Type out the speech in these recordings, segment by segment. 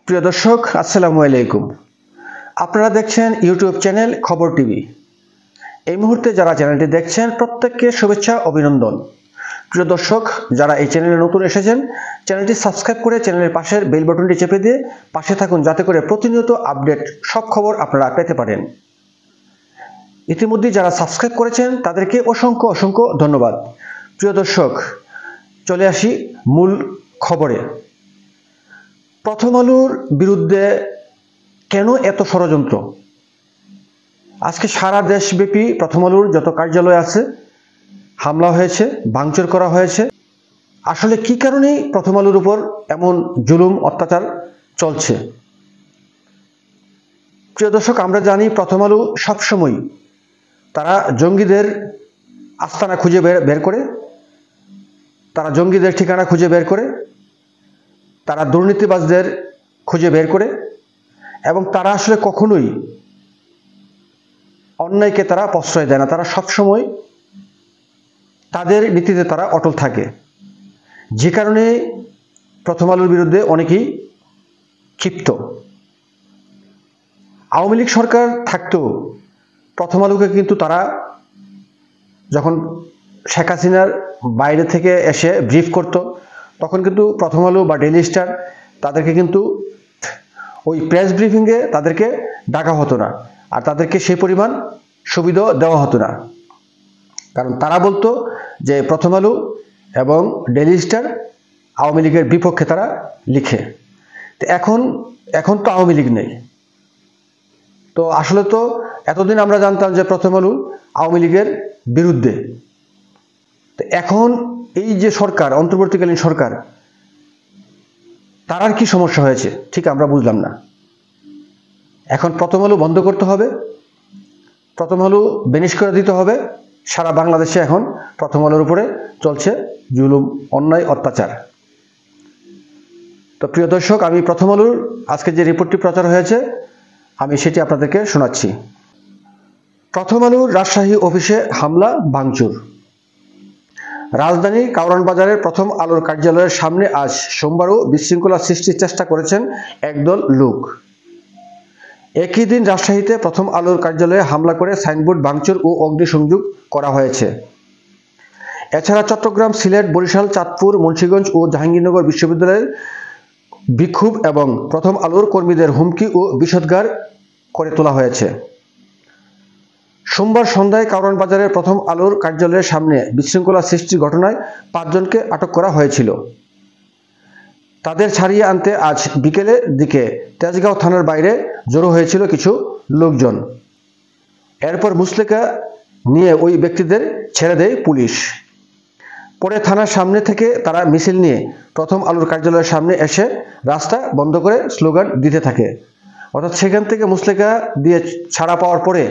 প্রিয় দর্শক, আসসালামু আলাইকুম। আপনারা দেখছেন ইউটিউব চ্যানেল খবর টিভি। এই মুহূর্তে যারা চ্যানেলটি দেখছেন প্রত্যেককে শুভেচ্ছা অভিনন্দন। প্রিয় দর্শক, যারা এই চ্যানেলে নতুন এসেছেন চ্যানেলটি সাবস্ক্রাইব করে চ্যানেলের পাশের বেল বাটনটি চেপে দিয়ে পাশে থাকুন, যাতে করে প্রতিনিয়ত আপডেট সব খবর আপনারা পেতে পারেন। ইতিমধ্যে যারা সাবস্ক্রাইব করেছেন তাদেরকে অসংখ্য অসংখ্য ধন্যবাদ। প্রিয় দর্শক, চলে আসি মূল খবরে। প্রথম আলোর বিরুদ্ধে কেন এত ষড়যন্ত্র? আজকে সারা দেশব্যাপী প্রথম আলোর যত কার্যালয় আছে হামলা হয়েছে, ভাঙচুর করা হয়েছে। আসলে কি কারণে প্রথম আলোর উপর এমন জুলুম অত্যাচার চলছে? প্রিয় দর্শক, আমরা জানি প্রথম আলো সবসময় তারা জঙ্গিদের আস্তানা খুঁজে বের করে, তারা জঙ্গিদের ঠিকানা খুঁজে বের করে, তারা দুর্নীতিবাজদের খুঁজে বের করে, এবং তারা আসলে কখনোই অন্যায়কে তারা প্রশ্রয় দেয় না। তারা সবসময় তাদের নীতিতে তারা অটল থাকে, যে কারণে প্রথম আলোর বিরুদ্ধে অনেকেই ক্ষিপ্ত। আওয়ামী লীগ সরকার থাকতেও প্রথম আলোকে কিন্তু তারা যখন শেখ হাসিনার বাইরে থেকে এসে ব্রিফ করত, তখন কিন্তু প্রথম আলো বা ডেইলি স্টার তাদেরকে কিন্তু ওই প্রেস ব্রিফিংয়ে তাদেরকে ডাকা হতো না, আর তাদেরকে সেই পরিমাণ সুবিধা দেওয়া হতো না। কারণ তারা বলতো যে প্রথম আলো এবং ডেইলি স্টার আওয়ামী লীগের বিপক্ষে তারা লিখে। তো এখন তো আওয়ামী লীগ নেই। তো আসলে তো এতদিন আমরা জানতাম যে প্রথম আলো আওয়ামী লীগের বিরুদ্ধে। তো এখন এই যে সরকার, অন্তর্বর্তীকালীন সরকার, তার আর কি সমস্যা হয়েছে ঠিক আমরা বুঝলাম না। এখন প্রথম আলো বন্ধ করতে হবে, প্রথম আলো বেনিশ করে দিতে হবে। সারা বাংলাদেশে এখন প্রথম আলোর উপরে চলছে জুলুম, অন্যায়, অত্যাচার। তো প্রিয় দর্শক, আমি প্রথম আলোর আজকে যে রিপোর্টটি প্রচার হয়েছে আমি সেটি আপনাদেরকে শোনাচ্ছি। প্রথম আলোর রাজশাহী অফিসে হামলা, ভাঙচুর। রাজধানীর কারওয়ান বাজারের প্রথম আলোর কার্যালয়ের সামনে আজ সোমবারও বিশৃঙ্খলা সৃষ্টির চেষ্টা করেছেন একদল লোক। একই দিন রাজশাহীতে প্রথম আলোর কার্যালয়ে হামলা করে সাইনবোর্ড ভাঙচুর ও অগ্নিসংযোগ করা হয়েছে। এছাড়া চট্টগ্রাম, সিলেট, বরিশাল, চাঁদপুর, মুন্সিগঞ্জ ও জাহাঙ্গীরনগর বিশ্ববিদ্যালয়ের বিক্ষোভ এবং প্রথম আলোর কর্মীদের হুমকি ও বিষোদ্গার করে তোলা হয়েছে। সোমবার সন্ধ্যায় কারওয়ান বাজারের প্রথম আলোর কার্যালয়ের সামনে বিশৃঙ্খলা সৃষ্টির ঘটনায় 5 জনকে আটক করা হয়েছিল। তাদের ছাড়িয়ে আনতে আজ বিকেলের দিকে তেজগাঁও থানার বাইরে জড়ো হয়েছিল কিছু লোকজন। এরপর মুচলেকা নিয়ে ওই ব্যক্তিদের ছেড়ে দেয় পুলিশ। পরে থানার সামনে থেকে তারা মিছিল নিয়ে প্রথম আলোর কার্যালয়ের সামনে এসে রাস্তা বন্ধ করে স্লোগান দিতে থাকে। অর্থাৎ সেখান থেকে মুচলেকা দিয়ে ছাড়া পাওয়ার পরে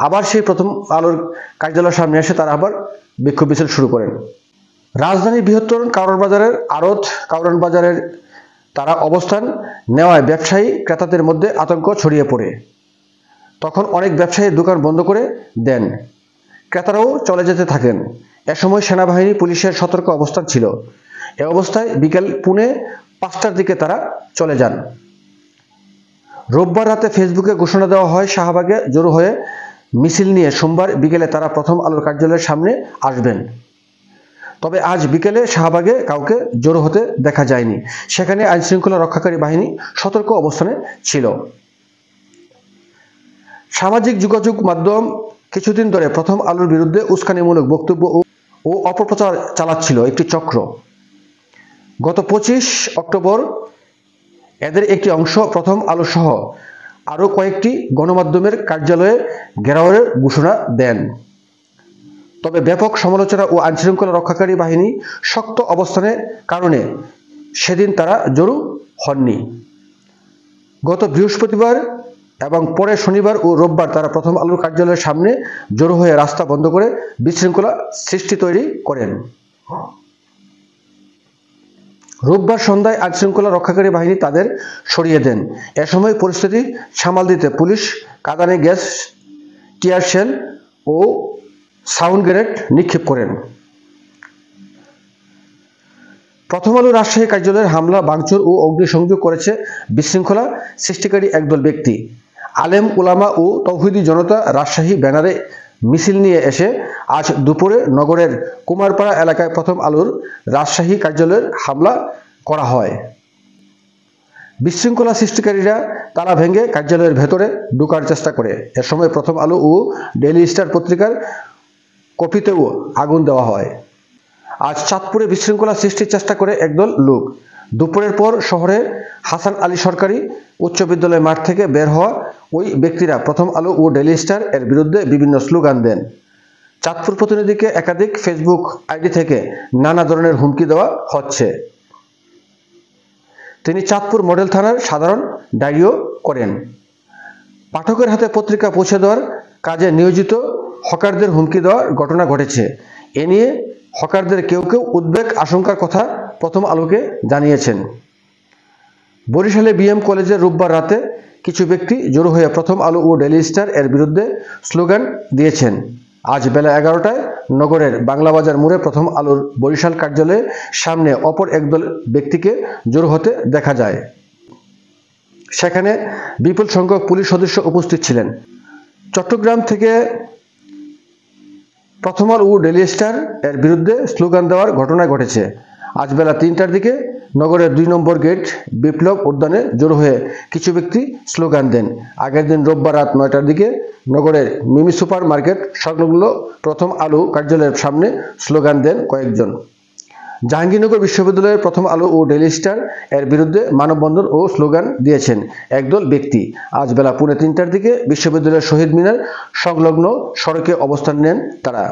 আবার সেই প্রথম আলোর কার্যালয়ের সামনে এসে তারা আবার বিক্ষোভ মিছিল শুরু করেন। রাজধানীর বৃহত্তর কারওয়ান বাজারের আড়ত, কারওয়ান বাজারের তারা অবস্থান নেওয়ায় ব্যবসায়ী ক্রেতাদের মধ্যে আতঙ্ক ছড়িয়ে পড়ে। তখন অনেক ব্যবসায়ী দোকান বন্ধ করে দেন, ক্রেতারাও চলে যেতে থাকেন। এ সময় সেনাবাহিনী, পুলিশের সতর্ক অবস্থান ছিল। এ অবস্থায় বিকেল 4:45টার দিকে তারা চলে যান। রোববার রাতে ফেসবুকে ঘোষণা দেওয়া হয় শাহবাগে জড়ো হয়ে মিছিল নিয়ে সোমবার বিকেলে তারা প্রথম আলোর কার্যালয়ের সামনে আসবেন। তবে আজ বিকেলে শাহবাগে কাউকে জড়ো হতে দেখা যায়নি। সেখানে আইনশৃঙ্খলা রক্ষাকারী বাহিনী সতর্ক অবস্থানে ছিল। সামাজিক যোগাযোগ মাধ্যম কিছুদিন ধরে প্রথম আলোর বিরুদ্ধে উস্কানিমূলক বক্তব্য ও অপপ্রচার চালাচ্ছিল একটি চক্র। গত 25 অক্টোবর এদের একটি অংশ প্রথম আলো সহ আরও কয়েকটি গণমাধ্যমের কার্যালয়ে ঘেরাওয়ের ঘোষণা দেন। তবে ব্যাপক সমালোচনা ও আইনশৃঙ্খলা রক্ষাকারী বাহিনী শক্ত অবস্থানের কারণে সেদিন তারা জড়ো হননি। গত বৃহস্পতিবার এবং পরে শনিবার ও রোববার তারা প্রথম আলোর কার্যালয়ের সামনে জড়ো হয়ে রাস্তা বন্ধ করে বিশৃঙ্খলা সৃষ্টি তৈরি করেন। রোববার সন্ধ্যায় আইনশৃঙ্খলা রক্ষাকারী বাহিনী তাদের সরিয়ে দেন। এ সময় পরিস্থিতি সামাল দিতে পুলিশ কাঁদানে গ্যাস, টিয়ার শেল ও সাউন্ড গ্রেনেড নিক্ষেপ করেন। প্রথম আলো রাজশাহী কার্যালয়ের হামলা, ভাঙচুর ও অগ্নিসংযোগ করেছে বিশৃঙ্খলা সৃষ্টিকারী একদল ব্যক্তি। আলেম উলামা ও তৌহিদি জনতা রাজশাহী ব্যানারে মিছিল নিয়ে এসে আজ দুপুরে নগরের কুমারপাড়া এলাকায় প্রথম আলোর রাজশাহী কার্যালয়ের হামলা করা হয়। বিশৃঙ্খলা সৃষ্টিকারীরা তালা ভেঙে কার্যালয়ের ভেতরে ঢোকার চেষ্টা করে। এ সময় প্রথম আলো ও ডেইলি স্টার পত্রিকার কপিতেও আগুন দেওয়া হয়। আজ চাঁদপুরে বিশৃঙ্খলা সৃষ্টির চেষ্টা করে একদল লোক। দুপুরের পর শহরের হাসান আলী সরকারি উচ্চ বিদ্যালয় মাঠ থেকে বের হওয়া ওই ব্যক্তিরা প্রথম আলো ও ডেইলি স্টার এর বিরুদ্ধে বিভিন্ন স্লোগান দেন। চাঁদপুর প্রতিনিধিকে একাধিক ফেসবুক আইডি থেকে নানা ধরনের হুমকি দেওয়া হচ্ছে। তিনি চাঁদপুর মডেল থানার সাধারণ ডায়েরিও করেন। পাঠকের হাতে পত্রিকা পৌঁছে দেওয়ার কাজে নিয়োজিত হকারদের হুমকি দেওয়ার ঘটনা ঘটেছে। এ নিয়ে হকারদের কেউ কেউ উদ্বেগ আশঙ্কার কথা প্রথম আলোকে জানিয়েছেন। বরিশালে বিএম কলেজে রোববার রাতে কিছু ব্যক্তি জড়ো হয়ে প্রথম আলো ও ডেইলি স্টার এর বিরুদ্ধে স্লোগান দিয়েছেন। আজ বেলা 11টায় নগরের বাংলাবাজার মোড়ে প্রথম আলোর বরিশাল কার্যালয়ের সামনে অপর একদল ব্যক্তিকে জড়ো হতে দেখা যায়। সেখানে বিপুল সংখ্যক পুলিশ সদস্য উপস্থিত ছিলেন। চট্টগ্রাম থেকে প্রথম আলো ও ডেইলি স্টার এর বিরুদ্ধে স্লোগান দেওয়ার ঘটনা ঘটেছে। আজ বেলা 3টার দিকে নগরের 2 নম্বর গেট বিপ্লব উদ্যানে জড়ো হয়ে কিছু ব্যক্তি স্লোগান দেন। আগের দিন রোববার রাত 9টার দিকে নগরের মিমি সুপার মার্কেট সংলগ্ন প্রথম আলো কার্যালয়ের সামনে স্লোগান দেন কয়েকজন। জাহাঙ্গীরনগর বিশ্ববিদ্যালয়ের প্রথম আলো ও ডেইলি স্টার এর বিরুদ্ধে মানববন্ধন ও স্লোগান দিয়েছেন একদল ব্যক্তি। আজ বেলা 2:45টার দিকে বিশ্ববিদ্যালয়ের শহীদ মিনার সংলগ্ন সড়কে অবস্থান নেন তারা।